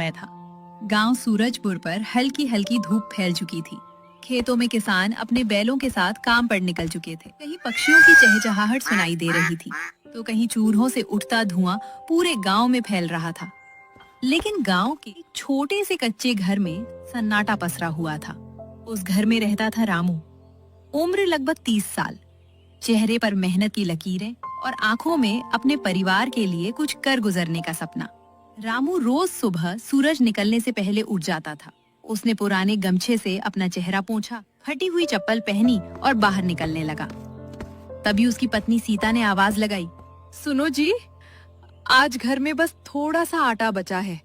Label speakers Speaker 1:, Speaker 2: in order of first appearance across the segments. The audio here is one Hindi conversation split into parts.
Speaker 1: समय था। गांव सूरजपुर पर हल्की हल्की धूप फैल चुकी थी। खेतों में किसान अपने बैलों के साथ काम पर निकल चुके थे। कहीं पक्षियों की चहचहाहट सुनाई दे रही थी, तो कहीं चूल्हों से उठता धुआं पूरे गांव में फैल रहा था। लेकिन गांव के एक छोटे से कच्चे घर में सन्नाटा पसरा हुआ था। उस घर में रहता था रामू। उम्र लगभग 30 साल, चेहरे पर मेहनत की लकीरें और आंखों में अपने परिवार के लिए कुछ कर गुजरने का सपना। रामू रोज सुबह सूरज निकलने से पहले उठ जाता था। उसने पुराने गमछे से अपना चेहरा पोंछा, फटी हुई चप्पल पहनी और बाहर निकलने लगा। तभी उसकी पत्नी सीता ने आवाज लगाई,
Speaker 2: सुनो जी, आज घर में बस थोड़ा सा आटा बचा है।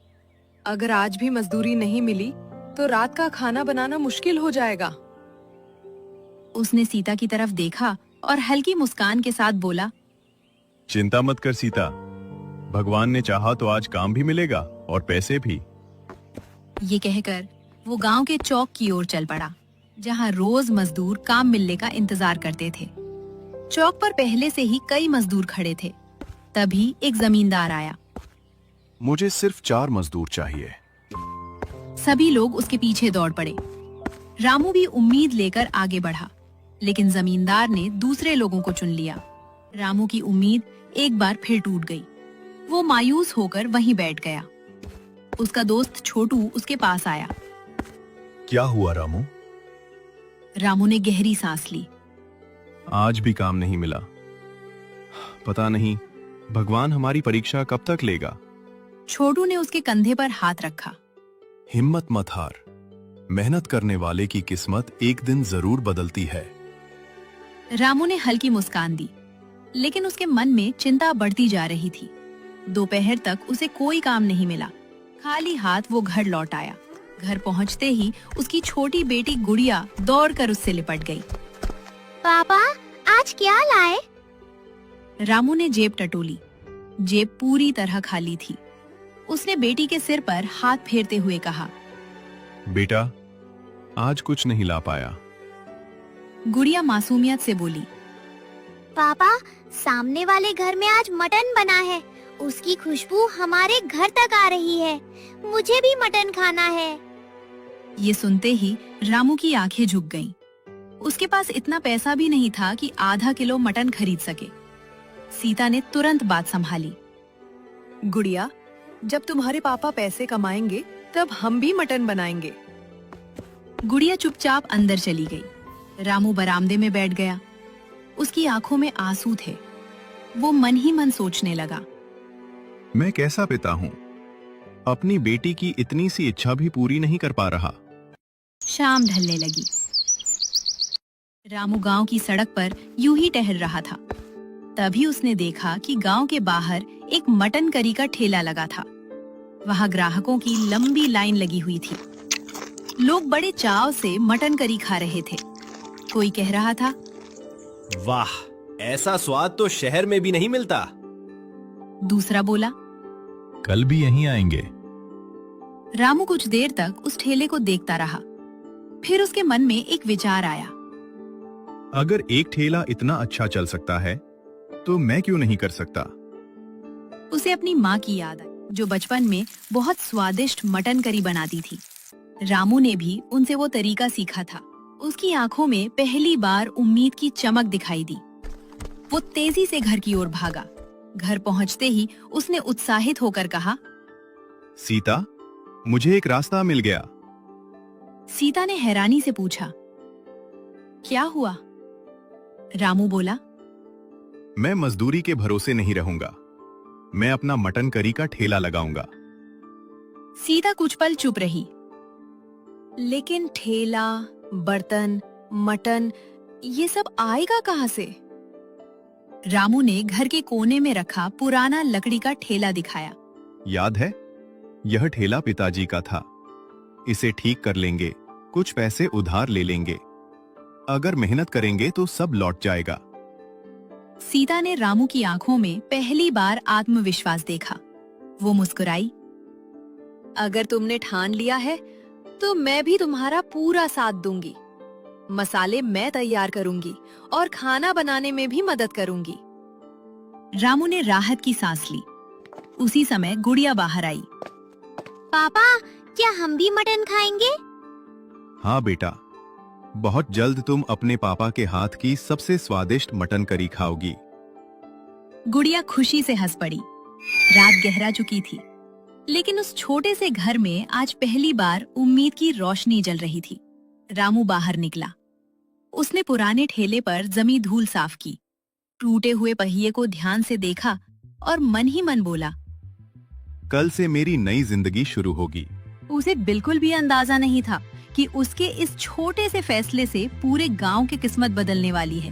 Speaker 2: अगर आज भी मजदूरी नहीं मिली तो रात का खाना बनाना मुश्किल हो जाएगा।
Speaker 1: उसने सीता की तरफ देखा और हल्की मुस्कान के साथ बोला,
Speaker 3: चिंता मत कर सीता, भगवान ने चाहा तो आज काम भी मिलेगा और पैसे भी।
Speaker 1: ये कहकर वो गांव के चौक की ओर चल पड़ा, जहां रोज मजदूर काम मिलने का इंतजार करते थे। चौक पर पहले से ही कई मजदूर खड़े थे। तभी एक जमींदार आया।
Speaker 3: मुझे सिर्फ 4 मजदूर चाहिए।
Speaker 1: सभी लोग उसके पीछे दौड़ पड़े। रामू भी उम्मीद लेकर आगे बढ़ा, लेकिन जमींदार ने दूसरे लोगों को चुन लिया। रामू की उम्मीद एक बार फिर टूट गई। वो मायूस होकर वहीं बैठ गया। उसका दोस्त छोटू उसके पास आया।
Speaker 3: क्या हुआ रामू?
Speaker 1: रामू ने गहरी सांस ली।
Speaker 3: आज भी काम नहीं मिला। पता नहीं भगवान हमारी परीक्षा कब तक लेगा।
Speaker 1: छोटू ने उसके कंधे पर हाथ रखा।
Speaker 3: हिम्मत मत हार, मेहनत करने वाले की किस्मत एक दिन जरूर बदलती है।
Speaker 1: रामू ने हल्की मुस्कान दी, लेकिन उसके मन में चिंता बढ़ती जा रही थी। दोपहर तक उसे कोई काम नहीं मिला। खाली हाथ वो घर लौट आया। घर पहुंचते ही उसकी छोटी बेटी गुड़िया दौड़कर उससे लिपट गई।
Speaker 4: पापा, आज क्या लाए?
Speaker 1: रामू ने जेब टटोली। जेब पूरी तरह खाली थी। उसने बेटी के सिर पर हाथ फेरते हुए कहा,
Speaker 3: बेटा, आज कुछ नहीं ला पाया।
Speaker 1: गुड़िया मासूमियत से बोली,
Speaker 4: पापा, सामने वाले घर में आज मटन बना है। उसकी खुशबू हमारे घर तक आ रही है। मुझे भी मटन खाना है।
Speaker 1: ये सुनते ही रामू की आंखें झुक गईं। उसके पास इतना पैसा भी नहीं था कि आधा किलो मटन खरीद सके। सीता ने तुरंत बात संभाली।
Speaker 2: गुड़िया, जब तुम्हारे पापा पैसे कमाएंगे तब हम भी मटन बनाएंगे।
Speaker 1: गुड़िया चुपचाप अंदर चली गई। रामू बरामदे में बैठ गया। उसकी आंखों में आंसू थे। वो मन ही मन सोचने लगा,
Speaker 3: मैं कैसा पिता हूँ, अपनी बेटी की इतनी सी इच्छा भी पूरी नहीं कर पा रहा।
Speaker 1: शाम ढलने लगी। रामू गांव की सड़क पर यूं ही टहल रहा था। तभी उसने देखा कि गांव के बाहर एक मटन करी का ठेला लगा था। वहां ग्राहकों की लंबी लाइन लगी हुई थी। लोग बड़े चाव से मटन करी खा रहे थे। कोई कह रहा था,
Speaker 5: वाह, ऐसा स्वाद तो शहर में भी नहीं मिलता।
Speaker 1: दूसरा बोला,
Speaker 3: कल भी यहीं आएंगे।
Speaker 1: रामू कुछ देर तक उस ठेले को देखता रहा। फिर उसके मन में एक विचार आया।
Speaker 3: अगर एक ठेला इतना अच्छा चल सकता है तो मैं क्यों नहीं कर सकता।
Speaker 1: उसे अपनी माँ की याद आई, जो बचपन में बहुत स्वादिष्ट मटन करी बनाती थी। रामू ने भी उनसे वो तरीका सीखा था। उसकी आंखों में पहली बार उम्मीद की चमक दिखाई दी। वो तेजी से घर की ओर भागा। घर पहुंचते ही उसने उत्साहित होकर कहा,
Speaker 3: सीता, मुझे एक रास्ता मिल गया।
Speaker 1: सीता ने हैरानी से पूछा, क्या हुआ? रामू बोला,
Speaker 3: मैं मजदूरी के भरोसे नहीं रहूंगा। मैं अपना मटन करी का ठेला लगाऊंगा।
Speaker 1: सीता कुछ पल चुप रही। लेकिन ठेला, बर्तन, मटन, ये सब आएगा कहां से? रामू ने घर के कोने में रखा पुराना लकड़ी का ठेला दिखाया।
Speaker 3: याद है, यह ठेला पिताजी का था। इसे ठीक कर लेंगे, कुछ पैसे उधार ले लेंगे। अगर मेहनत करेंगे तो सब लौट जाएगा।
Speaker 1: सीता ने रामू की आंखों में पहली बार आत्मविश्वास देखा। वो मुस्कुराई,
Speaker 2: अगर तुमने ठान लिया है तो मैं भी तुम्हारा पूरा साथ दूंगी। मसाले मैं तैयार करूंगी और खाना बनाने में भी मदद करूंगी।
Speaker 1: रामू ने राहत की सांस ली। उसी समय गुड़िया बाहर आई।
Speaker 4: पापा, क्या हम भी मटन खाएंगे?
Speaker 3: हाँ बेटा, बहुत जल्द तुम अपने पापा के हाथ की सबसे स्वादिष्ट मटन करी खाओगी।
Speaker 1: गुड़िया खुशी से हंस पड़ी। रात गहरा चुकी थी, लेकिन उस छोटे से घर में आज पहली बार उम्मीद की रोशनी जल रही थी। रामू बाहर निकला। उसने पुराने ठेले पर जमी धूल साफ की, टूटे हुए पहिए को ध्यान से देखा और मन ही मन बोला,
Speaker 3: कल से मेरी नई जिंदगी शुरू होगी।
Speaker 1: उसे बिल्कुल भी अंदाजा नहीं था कि उसके इस छोटे से फैसले से पूरे गांव की किस्मत बदलने वाली है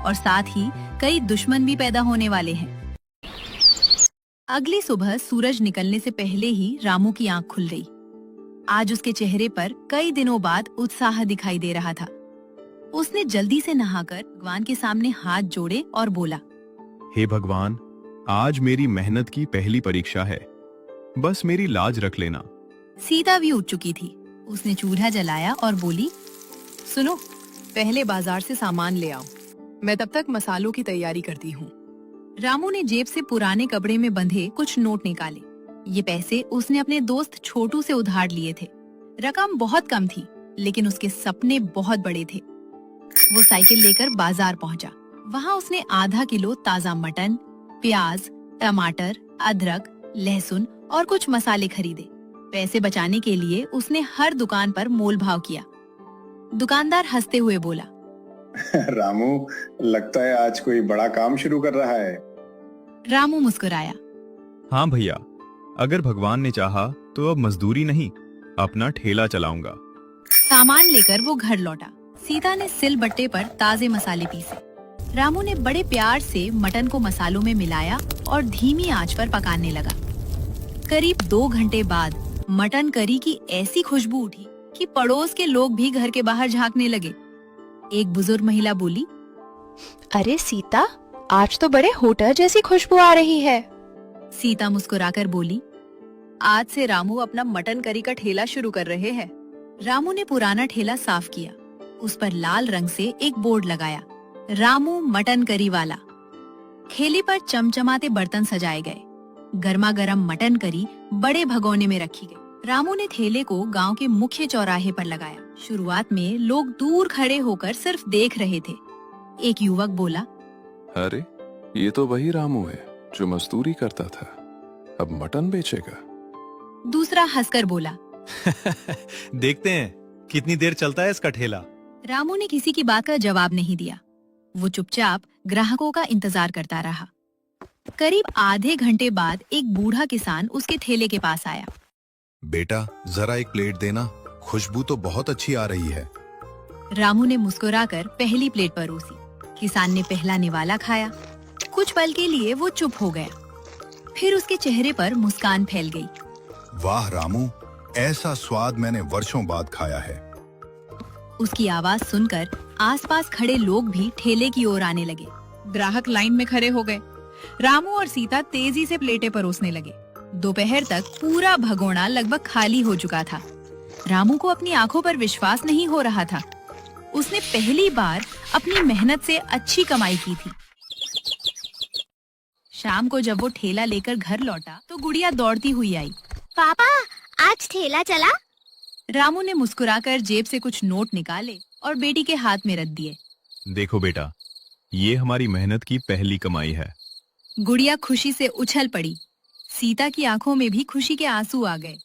Speaker 1: और साथ ही कई दुश्मन भी पैदा होने वाले हैं। अगली सुबह सूरज निकलने से पहले ही रामू की आंख खुल गई। आज उसके चेहरे पर कई दिनों बाद उत्साह दिखाई दे रहा था। उसने जल्दी से नहाकर भगवान के सामने हाथ जोड़े और बोला,
Speaker 3: हे भगवान, आज मेरी मेहनत की पहली परीक्षा है, बस मेरी लाज रख लेना।
Speaker 1: सीता भी उठ चुकी थी। उसने चूल्हा जलाया और बोली,
Speaker 2: सुनो, पहले बाजार से सामान ले आओ, मैं तब तक मसालों की तैयारी करती हूँ।
Speaker 1: रामू ने जेब से पुराने कपड़े में बंधे कुछ नोट निकाले। ये पैसे उसने अपने दोस्त छोटू से उधार लिए थे। रकम बहुत कम थी, लेकिन उसके सपने बहुत बड़े थे। वो साइकिल लेकर बाजार पहुंचा। वहां उसने आधा किलो ताजा मटन, प्याज, टमाटर, अदरक, लहसुन और कुछ मसाले खरीदे। पैसे बचाने के लिए उसने हर दुकान पर मोल भाव किया। दुकानदार हंसते हुए बोला,
Speaker 6: रामू, लगता है आज कोई बड़ा काम शुरू कर रहा है।
Speaker 1: रामू मुस्कुराया।
Speaker 3: हाँ भैया, अगर भगवान ने चाहा तो अब मजदूरी नहीं, अपना ठेला चलाऊंगा।
Speaker 1: सामान लेकर वो घर लौटा। सीता ने सिल बट्टे पर ताजे मसाले पीसे। रामू ने बड़े प्यार से मटन को मसालों में मिलाया और धीमी आंच पर पकाने लगा। करीब 2 घंटे बाद मटन करी की ऐसी खुशबू उठी कि पड़ोस के लोग भी घर के बाहर झांकने लगे। एक बुजुर्ग महिला बोली,
Speaker 2: अरे सीता, आज तो बड़े होटल जैसी खुशबू आ रही है।
Speaker 1: सीता मुस्कुराकर बोली,
Speaker 2: आज से रामू अपना मटन करी का ठेला शुरू कर रहे हैं।
Speaker 1: रामू ने पुराना ठेला साफ किया। उस पर लाल रंग से एक बोर्ड लगाया, रामू मटन करी वाला। ठेले पर चमचमाते बर्तन सजाए गए। गर्मा गर्म मटन करी बड़े भगोने में रखी गई। रामू ने ठेले को गांव के मुख्य चौराहे पर लगाया। शुरुआत में लोग दूर खड़े होकर सिर्फ देख रहे थे। एक युवक बोला,
Speaker 7: अरे, ये तो वही रामू है जो मजदूरी करता था, अब मटन बेचेगा।
Speaker 1: दूसरा हंसकर बोला,
Speaker 5: देखते हैं कितनी देर चलता है इसका ठेला।
Speaker 1: रामू ने किसी की बात का जवाब नहीं दिया। वो चुपचाप ग्राहकों का इंतजार करता रहा। करीब आधे घंटे बाद एक बूढ़ा किसान उसके ठेले के पास आया।
Speaker 8: बेटा, जरा एक प्लेट देना, खुशबू तो बहुत अच्छी आ रही है।
Speaker 1: रामू ने मुस्कुराकर पहली प्लेट परोसी। किसान ने पहला निवाला खाया। कुछ पल के लिए वो चुप हो गया। फिर उसके चेहरे पर मुस्कान फैल गई।
Speaker 8: वाह रामू, ऐसा स्वाद मैंने वर्षों बाद खाया है।
Speaker 1: उसकी आवाज सुनकर आसपास खड़े लोग भी ठेले की ओर आने लगे। ग्राहक लाइन में खड़े हो गए। रामू और सीता तेजी से प्लेटें परोसने लगे। दोपहर तक पूरा भगोना लगभग खाली हो चुका था। रामू को अपनी आंखों पर विश्वास नहीं हो रहा था। उसने पहली बार अपनी मेहनत से अच्छी कमाई की थी। शाम को जब वो ठेला लेकर घर लौटा तो गुड़िया दौड़ती हुई आई।
Speaker 4: पापा, आज ठेला चला?
Speaker 1: रामू ने मुस्कुराकर जेब से कुछ नोट निकाले और बेटी के हाथ में रख दिए।
Speaker 3: देखो बेटा, ये हमारी मेहनत की पहली कमाई है।
Speaker 1: गुड़िया खुशी से उछल पड़ी। सीता की आंखों में भी खुशी के आंसू आ गए।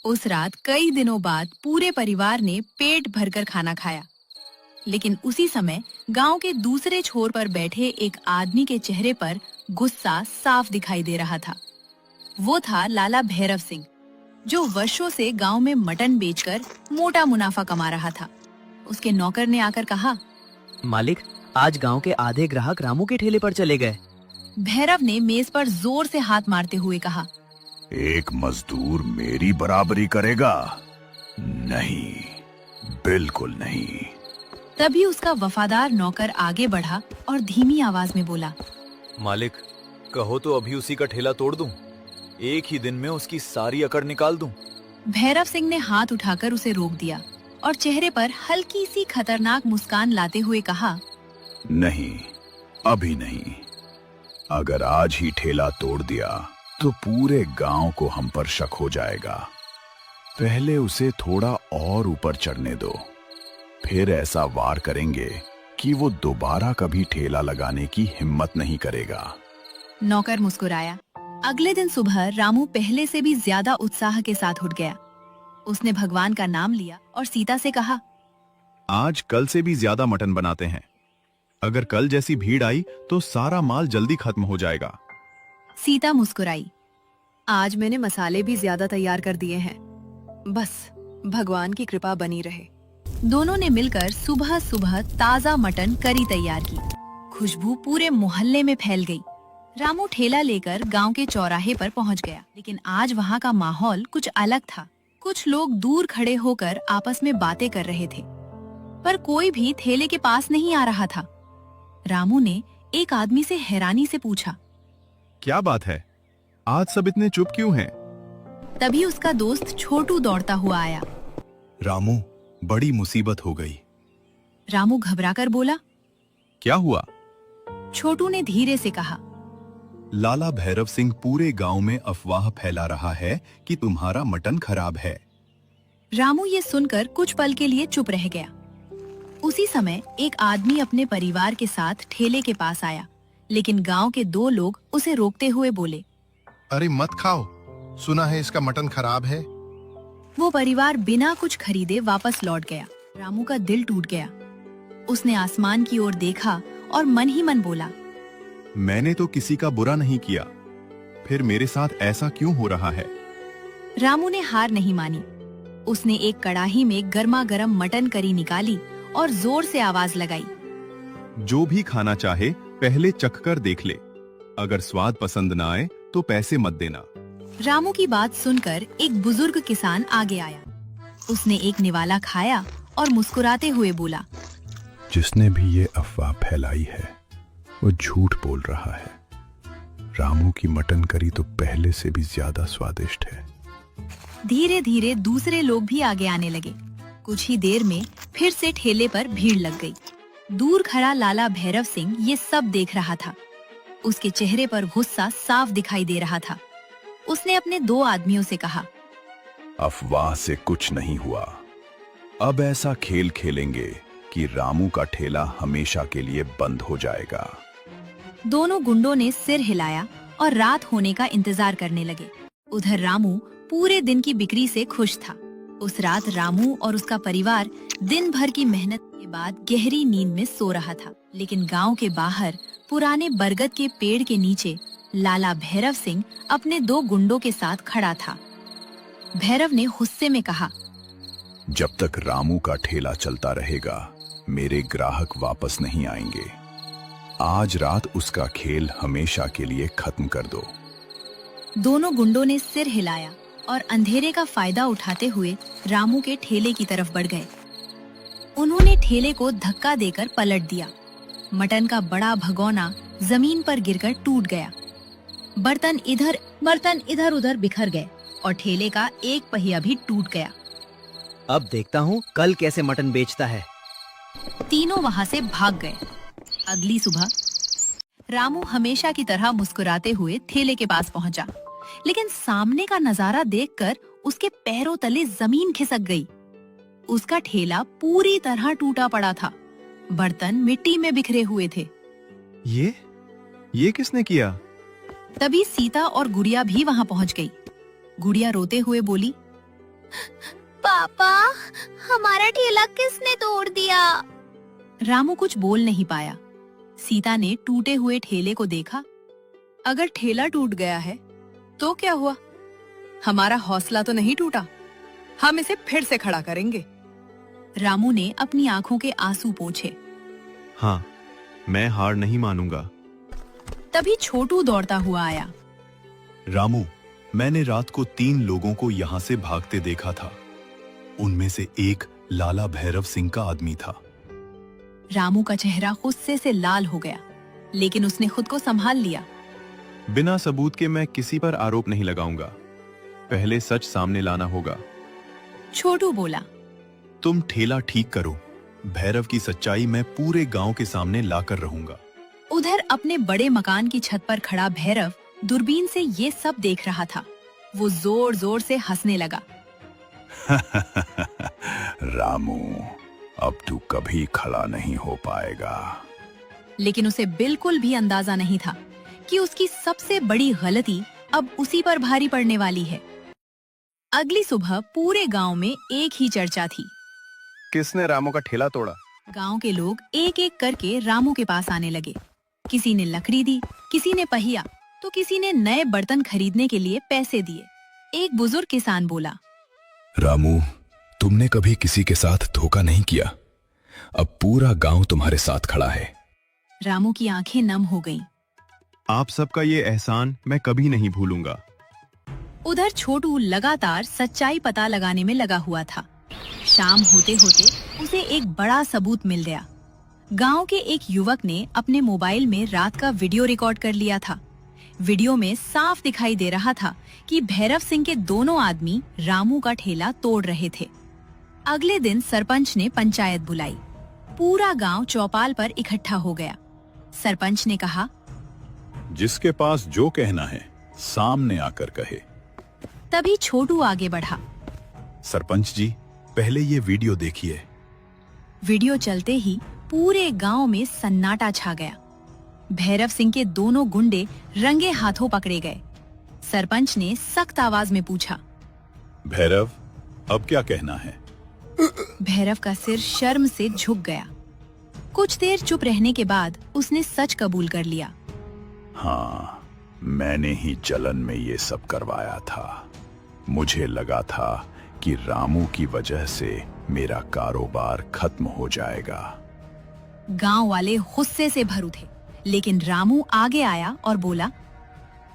Speaker 1: उस रात कई दिनों बाद पूरे परिवार ने पेट भरकर खाना खाया। लेकिन उसी समय गांव के दूसरे छोर पर बैठे एक आदमी के चेहरे पर गुस्सा साफ दिखाई दे रहा था। वो था लाला भैरव सिंह, जो वर्षों से गांव में मटन बेचकर मोटा मुनाफा कमा रहा था। उसके नौकर ने आकर कहा,
Speaker 9: मालिक, आज गांव के आधे ग्राहक रामू के ठेले पर चले गए।
Speaker 1: भैरव ने मेज पर जोर से हाथ मारते हुए कहा,
Speaker 8: एक मजदूर मेरी बराबरी करेगा? नहीं, बिल्कुल नहीं।
Speaker 1: तभी उसका वफादार नौकर आगे बढ़ा और धीमी आवाज में बोला,
Speaker 5: मालिक, कहो तो अभी उसी का ठेला तोड़ दूं, एक ही दिन में उसकी सारी अकड़ निकाल दूं।
Speaker 1: भैरव सिंह ने हाथ उठाकर उसे रोक दिया और चेहरे पर हल्की सी खतरनाक मुस्कान लाते हुए कहा,
Speaker 8: नहीं, अभी नहीं। अगर आज ही ठेला तोड़ दिया तो पूरे गांव को हम पर शक हो जाएगा।
Speaker 10: पहले उसे थोड़ा और ऊपर चढ़ने दो, फिर ऐसा वार करेंगे कि वो दोबारा कभी ठेला लगाने की हिम्मत नहीं करेगा।
Speaker 1: नौकर मुस्कुराया। अगले दिन सुबह रामू पहले से भी ज्यादा उत्साह के साथ उठ गया। उसने भगवान का नाम लिया और सीता से कहा,
Speaker 3: आज कल से भी ज्यादा मटन बनाते हैं। अगर कल जैसी भीड़ आई तो सारा माल जल्दी खत्म हो जाएगा।
Speaker 1: सीता मुस्कुराई।
Speaker 2: आज मैंने मसाले भी ज्यादा तैयार कर दिए हैं, बस भगवान की कृपा बनी रहे।
Speaker 1: दोनों ने मिलकर सुबह सुबह ताजा मटन करी तैयार की। खुशबू पूरे मोहल्ले में फैल गई। रामू ठेला लेकर गांव के चौराहे पर पहुंच गया, लेकिन आज वहां का माहौल कुछ अलग था। कुछ लोग दूर खड़े होकर आपस में बातें कर रहे थे, पर कोई भी ठेले के पास नहीं आ रहा था। रामू ने एक आदमी से हैरानी से पूछा,
Speaker 3: क्या बात है, आज सब इतने चुप क्यों हैं?
Speaker 1: तभी उसका दोस्त छोटू दौड़ता हुआ आया।
Speaker 8: रामू, बड़ी मुसीबत हो गई।
Speaker 1: रामू घबराकर बोला,
Speaker 3: क्या हुआ?
Speaker 1: छोटू ने धीरे से कहा,
Speaker 8: लाला भैरव सिंह पूरे गांव में अफवाह फैला रहा है कि तुम्हारा मटन खराब है।
Speaker 1: रामू ये सुनकर कुछ पल के लिए चुप रह गया। उसी समय एक आदमी अपने परिवार के साथ ठेले के पास आया, लेकिन गांव के 2 लोग उसे रोकते हुए बोले,
Speaker 11: अरे मत खाओ, सुना है इसका मटन खराब है।
Speaker 1: वो परिवार बिना कुछ खरीदे वापस लौट गया। रामू का दिल टूट गया। उसने आसमान की ओर देखा और मन ही मन बोला,
Speaker 3: मैंने तो किसी का बुरा नहीं किया, फिर मेरे साथ ऐसा क्यों हो रहा है?
Speaker 1: रामू ने हार नहीं मानी। उसने एक कड़ाही में गर्मा गर्म मटन करी निकाली और जोर से आवाज लगाई,
Speaker 3: जो भी खाना चाहे पहले चखकर देख ले, अगर स्वाद पसंद ना आए तो पैसे मत देना।
Speaker 1: रामू की बात सुनकर एक बुजुर्ग किसान आगे आया। उसने एक निवाला खाया और मुस्कुराते हुए बोला,
Speaker 10: जिसने भी ये अफवाह फैलाई है वो झूठ बोल रहा है। रामू की मटन करी तो पहले से भी ज्यादा स्वादिष्ट है।
Speaker 1: धीरे धीरे दूसरे लोग भी आगे आने लगे। कुछ ही देर में फिर से ठेले पर भीड़ लग गई। दूर खड़ा लाला भैरव सिंह ये सब देख रहा था। उसके चेहरे पर गुस्सा साफ दिखाई दे रहा था। उसने अपने 2 आदमियों से कहा,
Speaker 10: अफवाह से कुछ नहीं हुआ। अब ऐसा खेल खेलेंगे कि रामू का ठेला हमेशा के लिए बंद हो जाएगा।
Speaker 1: दोनों गुंडों ने सिर हिलाया और रात होने का इंतजार करने लगे। उधर रामू पूरे दिन की बिक्री से खुश था। उस रात रामू और उसका परिवार दिन भर की मेहनत के बाद गहरी नींद में सो रहा था। लेकिन गांव के बाहर पुराने बरगद के पेड़ के नीचे लाला भैरव सिंह अपने 2 गुंडों के साथ खड़ा था। भैरव ने गुस्से में कहा,
Speaker 10: जब तक रामू का ठेला चलता रहेगा मेरे ग्राहक वापस नहीं आएंगे। आज रात उसका खेल हमेशा के लिए खत्म कर दो।
Speaker 1: दोनों गुंडों ने सिर हिलाया और अंधेरे का फायदा उठाते हुए रामू के ठेले की तरफ बढ़ गए। उन्होंने ठेले को धक्का देकर पलट दिया। मटन का बड़ा भगोना जमीन पर गिरकर टूट गया। बर्तन इधर उधर बिखर गए और ठेले का एक पहिया भी टूट गया।
Speaker 9: अब देखता हूँ कल कैसे मटन बेचता है।
Speaker 1: तीनों वहां से भाग गए। अगली सुबह रामू हमेशा की तरह मुस्कुराते हुए ठेले के पास पहुंचा, लेकिन सामने का नजारा देखकर उसके पैरों तले जमीन खिसक गई। उसका ठेला पूरी तरह टूटा पड़ा था। बर्तन मिट्टी में बिखरे हुए थे।
Speaker 3: ये किसने किया?
Speaker 1: तभी सीता और गुड़िया भी वहां पहुंच गई। गुड़िया रोते हुए बोली,
Speaker 4: पापा, हमारा ठेला किसने तोड़ दिया?
Speaker 1: रामू कुछ बोल नहीं पाया। सीता ने टूटे हुए ठेले को देखा।
Speaker 2: अगर ठेला टूट गया है तो क्या हुआ? हमारा हौसला तो नहीं टूटा। हम इसे फिर से खड़ा करेंगे।
Speaker 1: रामू ने अपनी आंखों के आंसू पोंछे।
Speaker 3: हाँ, मैं हार नहीं मानूंगा।
Speaker 1: तभी छोटू दौड़ता हुआ आया।
Speaker 8: रामू, मैंने रात को 3 लोगों को यहाँ से भागते देखा था। उनमें से एक लाला भैरव सिंह का आदमी था।
Speaker 1: रामू का चेहरा गुस्से से लाल हो गया, लेकिन उसने खुद को संभाल लिया।
Speaker 3: बिना सबूत के मैं किसी पर आरोप नहीं लगाऊंगा। पहले सच सामने लाना होगा।
Speaker 1: छोटू बोला,
Speaker 8: तुम ठेला ठीक करो। भैरव की सच्चाई मैं पूरे गांव के सामने लाकर रहूंगा।
Speaker 1: उधर अपने बड़े मकान की छत पर खड़ा भैरव दूरबीन से ये सब देख रहा था। वो जोर जोर से हंसने लगा।
Speaker 10: रामू, अब तू कभी खड़ा नहीं हो पाएगा।
Speaker 1: लेकिन उसे बिल्कुल भी अंदाजा नहीं था कि उसकी सबसे बड़ी गलती अब उसी पर भारी पड़ने वाली है। अगली सुबह पूरे गांव में एक ही चर्चा थी।
Speaker 3: किसने रामू का ठेला तोड़ा?
Speaker 1: गांव के लोग एक एक करके रामू के पास आने लगे। किसी ने लकड़ी दी, किसी ने पहिया, तो किसी ने नए बर्तन खरीदने के लिए पैसे दिए। एक बुजुर्ग किसान बोला,
Speaker 10: रामू, तुमने कभी किसी के साथ धोखा नहीं किया। अब पूरा गांव तुम्हारे साथ खड़ा है।
Speaker 1: रामू की आंखें नम हो गईं।
Speaker 3: आप सबका ये एहसान मैं कभी नहीं भूलूंगा।
Speaker 1: उधर छोटू लगातार सच्चाई पता लगाने में लगा हुआ था। शाम होते होते उसे एक बड़ा सबूत मिल गया। गांव के एक युवक ने अपने मोबाइल में रात का वीडियो रिकॉर्ड कर लिया था। वीडियो में साफ दिखाई दे रहा था कि भैरव सिंह के दोनों आदमी रामू का ठेला तोड़ रहे थे। अगले दिन सरपंच ने पंचायत बुलाई। पूरा गांव चौपाल पर इकट्ठा हो गया। सरपंच ने कहा,
Speaker 10: जिसके पास जो कहना है सामने आकर कहे।
Speaker 1: तभी छोटू आगे बढ़ा।
Speaker 10: सरपंच जी, पहले ये वीडियो देखिए।
Speaker 1: वीडियो चलते ही पूरे गांव में सन्नाटा छा गया। भैरव सिंह के दोनों गुंडे रंगे हाथों पकड़े गए। सरपंच ने सख्त आवाज में पूछा,
Speaker 10: भैरव, अब क्या कहना है?
Speaker 1: भैरव का सिर शर्म से झुक गया। कुछ देर चुप रहने के बाद उसने सच कबूल कर लिया।
Speaker 10: हाँ, मैंने ही जलन में ये सब करवाया था। मुझे लगा था कि रामू की वजह से मेरा कारोबार खत्म हो जाएगा।
Speaker 1: गांव वाले गुस्से से भरू थे, लेकिन रामू आगे आया और बोला,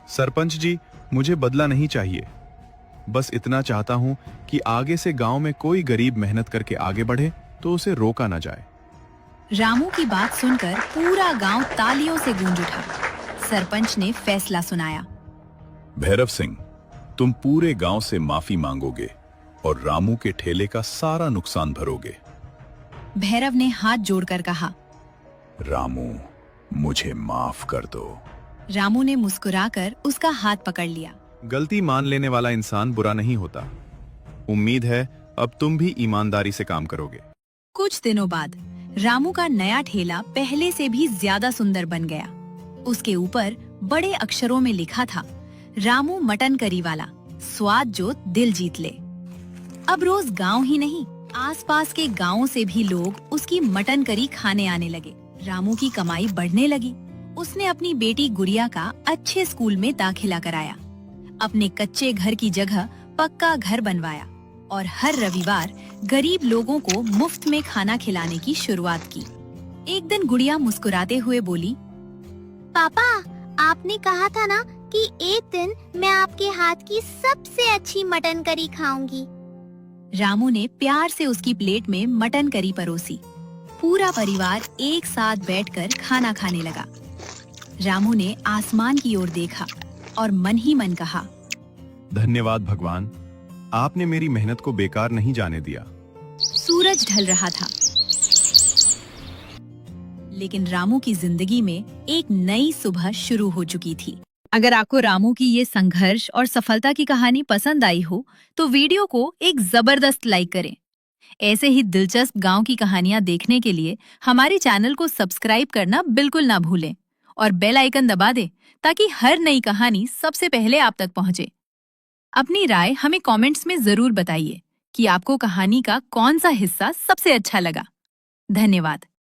Speaker 3: सरपंच जी, मुझे बदला नहीं चाहिए। बस इतना चाहता हूँ कि आगे से गांव में कोई गरीब मेहनत करके आगे बढ़े तो उसे रोका ना जाए।
Speaker 1: रामू की बात सुनकर पूरा गांव तालियों से गूंज उठा। सरपंच ने फैसला सुनाया,
Speaker 10: भैरव सिंह, तुम पूरे गांव से माफी मांगोगे और रामू के ठेले का सारा नुकसान भरोगे।
Speaker 1: भैरव ने हाथ जोड़कर कहा,
Speaker 10: रामू, मुझे माफ कर दो।
Speaker 1: रामू ने मुस्कुराकर उसका हाथ पकड़ लिया।
Speaker 3: गलती मान लेने वाला इंसान बुरा नहीं होता। उम्मीद है अब तुम भी ईमानदारी से काम करोगे।
Speaker 1: कुछ दिनों बाद रामू का नया ठेला पहले से भी ज्यादा सुंदर बन गया। उसके ऊपर बड़े अक्षरों में लिखा था, रामू मटन करी वाला, स्वाद जो दिल जीत ले। अब रोज गांव ही नहीं, आसपास के गांवों से भी लोग उसकी मटन करी खाने आने लगे। रामू की कमाई बढ़ने लगी। उसने अपनी बेटी गुड़िया का अच्छे स्कूल में दाखिला कराया, अपने कच्चे घर की जगह पक्का घर बनवाया और हर रविवार गरीब लोगों को मुफ्त में खाना खिलाने की शुरुआत की। एक दिन गुड़िया मुस्कुराते हुए बोली,
Speaker 4: पापा, आपने कहा था ना कि एक दिन मैं आपके हाथ की सबसे अच्छी मटन करी खाऊंगी।
Speaker 1: रामू ने प्यार से उसकी प्लेट में मटन करी परोसी। पूरा परिवार एक साथ बैठकर खाना खाने लगा। रामू ने आसमान की ओर देखा और मन ही मन कहा,
Speaker 3: धन्यवाद भगवान, आपने मेरी मेहनत को बेकार नहीं जाने दिया।
Speaker 1: सूरज ढल रहा था, लेकिन रामू की जिंदगी में एक नई सुबह शुरू हो चुकी थी। अगर आपको रामू की ये संघर्ष और सफलता की कहानी पसंद आई हो, तो वीडियो को एक जबरदस्त लाइक करें। ऐसे ही दिलचस्प गांव की कहानियां देखने के लिए हमारे चैनल को सब्सक्राइब करना बिल्कुल ना भूलें और बेल आइकन दबा दें ताकि हर नई कहानी सबसे पहले आप तक पहुंचे। अपनी राय हमें कमेंट्स में जरूर बताइए कि आपको कहानी का कौन सा हिस्सा सबसे अच्छा लगा। धन्यवाद।